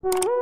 Dia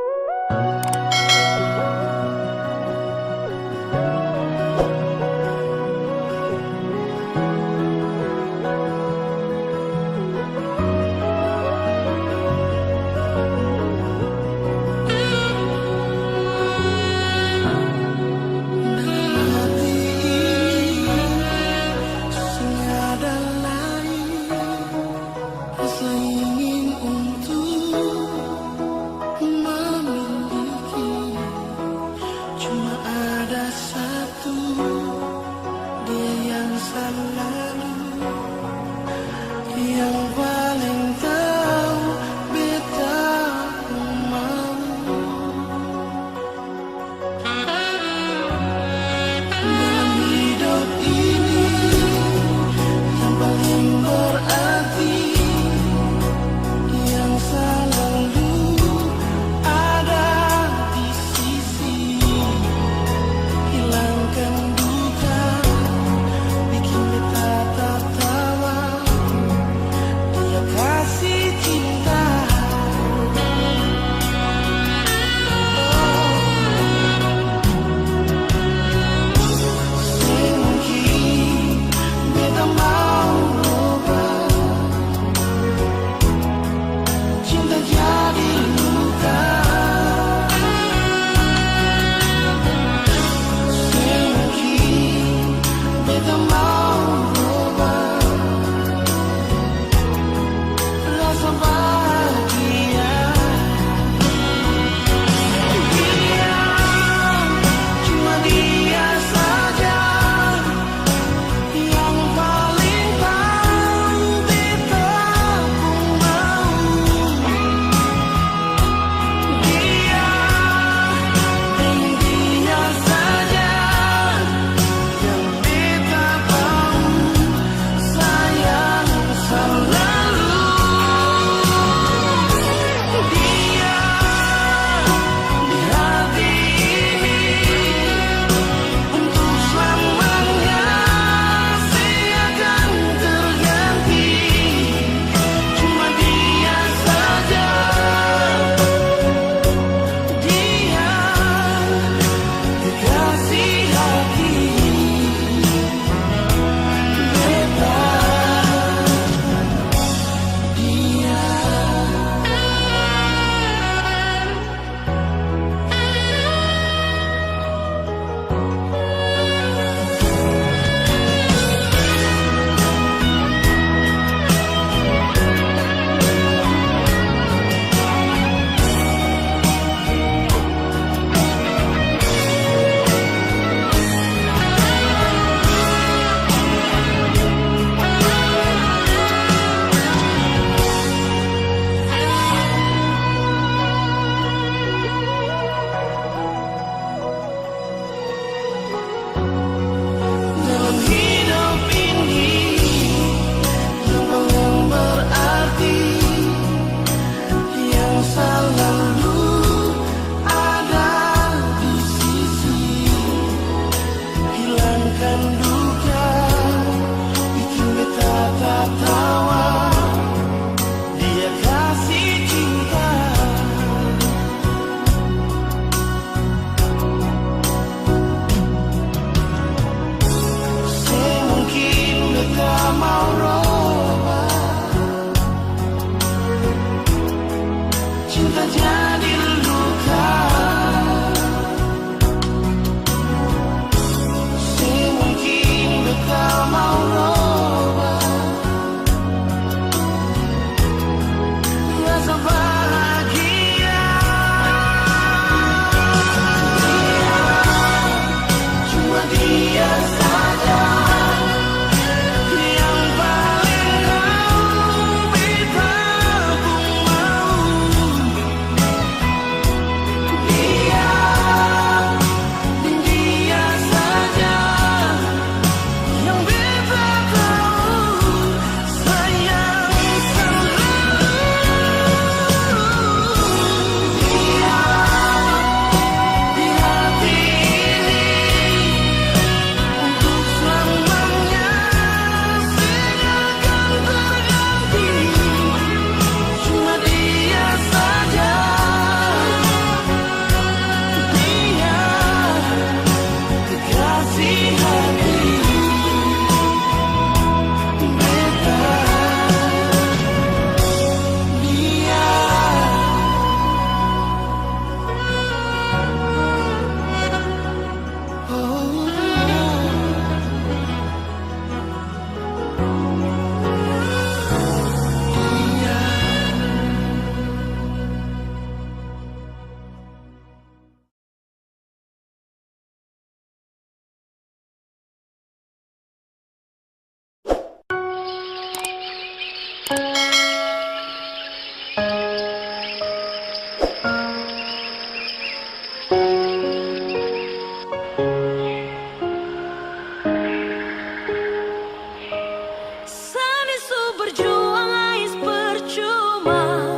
berjuang ais percuma,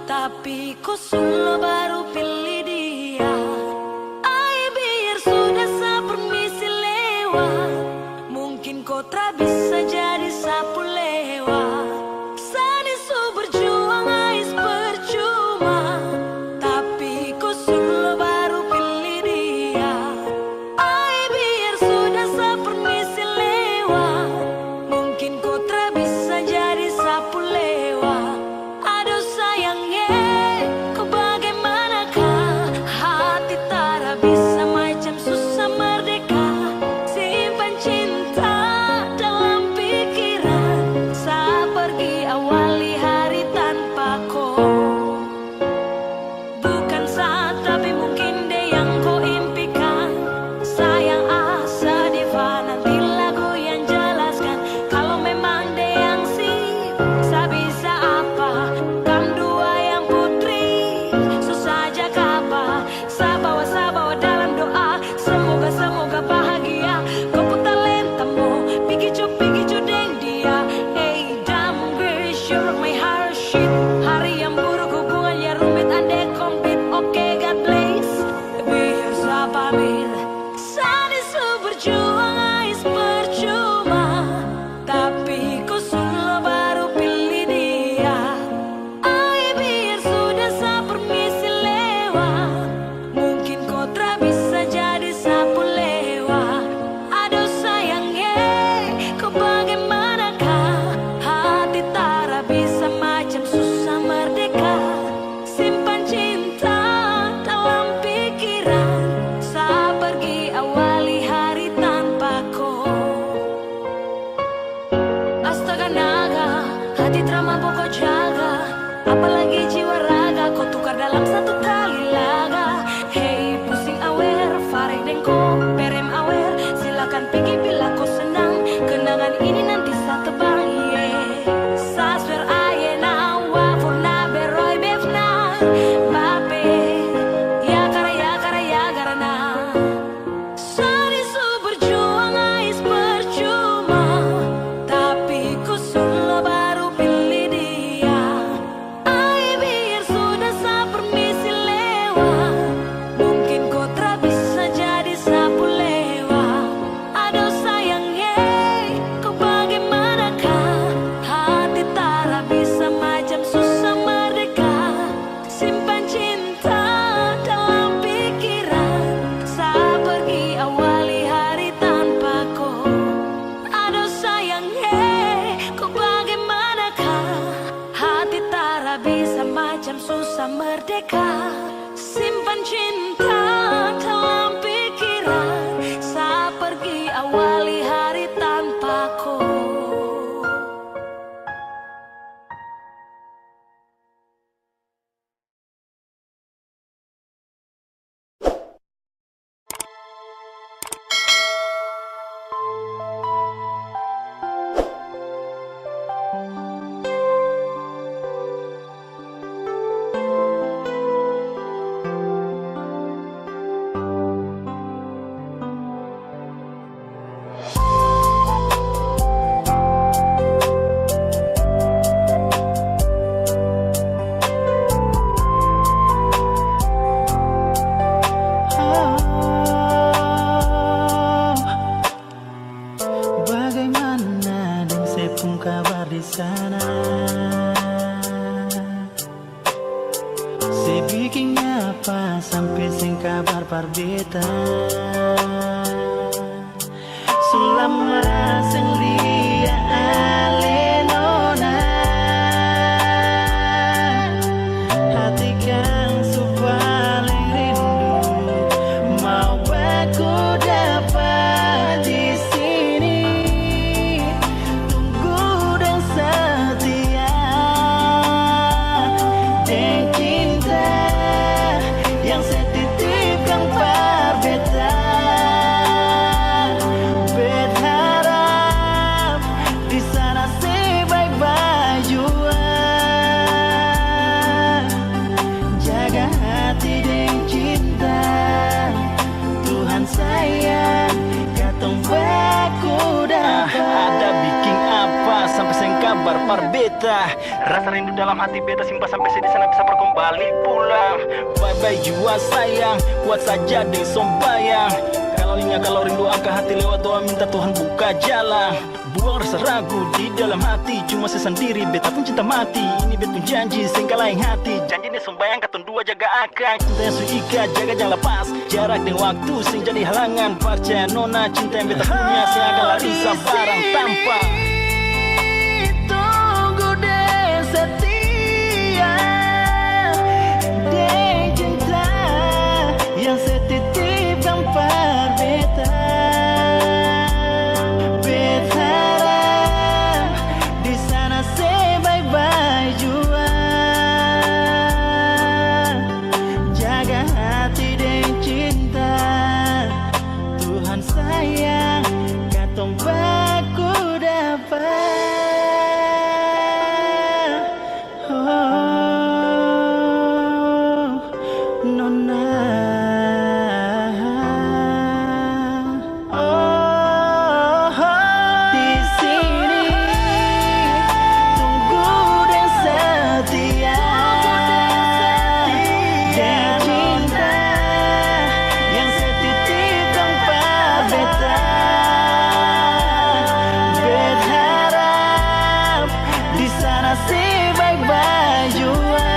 tapi kau sudah baru pilih dia. Ai biar sudah sa permisi lewat, mungkin kau tak bisa jadi sapu lewat. Sani su berjuang ais percuma, tapi kau sudah baru pilih dia. Ai biar sudah sa permisi lewat, mungkin kau tak bisa jadi sapu lewat. Aduh sayangnya, kau bagaimanakah? Hati tak bisa macam susah merdeka. Simpan cinta dalam pikiran, saat pergi awali hari tanpa kau. Bukan saat tapi mungkin deh yang kau impikan. Sayang asa diva, nanti lagu yang jelaskan. Kalau memang deh yang sip, sa bisa apa? Kam dua yang putri, susah aja kapa. Sa bawa dalam doa, semoga bahagia. Kau pun talentamu, pigicu deng dia. Hey damn girl, you rock my heart shit. Hari yang buruk hubungannya rumit, andai komplit. Oke, God bless. Biar sa pamit. Sani su berjuang ais percuma, tapi kau sudah baru pilih dia. Ai biar sudah sa permisi lewat, mungkin kau tak bisa jadi sapu lewat. Aduh sayangnya, kau bagaimanakah? Hati tak bisa macam susah merdeka. Simpan cinta dalam pikiran, saat pergi awali hari tanpa kau. Astaga naga, hati drama pokok jaga. Apalagi jiwa raga, kau tukar dalam satu kali laga. Hey pusing aware, farek dengko, perem aware. Silakan pergi bila kau senang, kenangan ini nanti sa tebang. Yeah. Sa swear ayena wafurna beroy befna bape. Ya karena Sani su berjuang ais percuma, tapi kau sudah baru pilih dia. Ai biar sudah sa permisi lewat, mungkin kau tak bisa jadi sapu lewat. Aduh sayangnya, kau bagaimanakah? Hati tak bisa macam susah merdeka. Simpan cinta dalam pikiran, saat pergi awali hari tanpa kau. Aduh sayangnya, kau bagaimanakah? Hati tak bisa macam susah merdeka. Simpan cinta dalam pikiran, saat pergi awali hari tanpa kau. Bagaimana dan sepung kabar di sana? Se bikinnya apa sampai sing kabar parbeta? Sulama sing lia alenona, hati kan su paling rindu, mau aku dapat di sini. Tunggu dan setia dan cinta yang saya titipkan parbeta. Berharap kabar beta. Rasa rindu dalam hati beta simpan sampai di sana bisa berkembali pulang. Bye bye jua sayang, kuat saja deh sombayang. Kalau rindu angkat hati lewat doa minta Tuhan buka jalan. Buang rasa ragu di dalam hati, cuma saya sendiri beta pun cinta mati. Ini beta pun janji sehingga lain hati. Janji nih sombayang katun dua jaga akan. Cinta yang suika jaga jangan lepas. Jarak dan waktu sing jadi halangan. Percaya nona cinta yang beta punya saya akan lari sabarang tanpa. Tunggu deh setia, deh cinta yang setitipkan par beta. Beta harap di sana say bye bye jua. Jaga hati deh cinta, Tuhan sayang katong baku dapat. Say bye bye jua.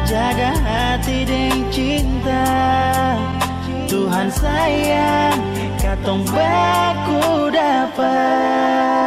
Jaga hati dan cinta, Tuhan sayang katong baku dapat.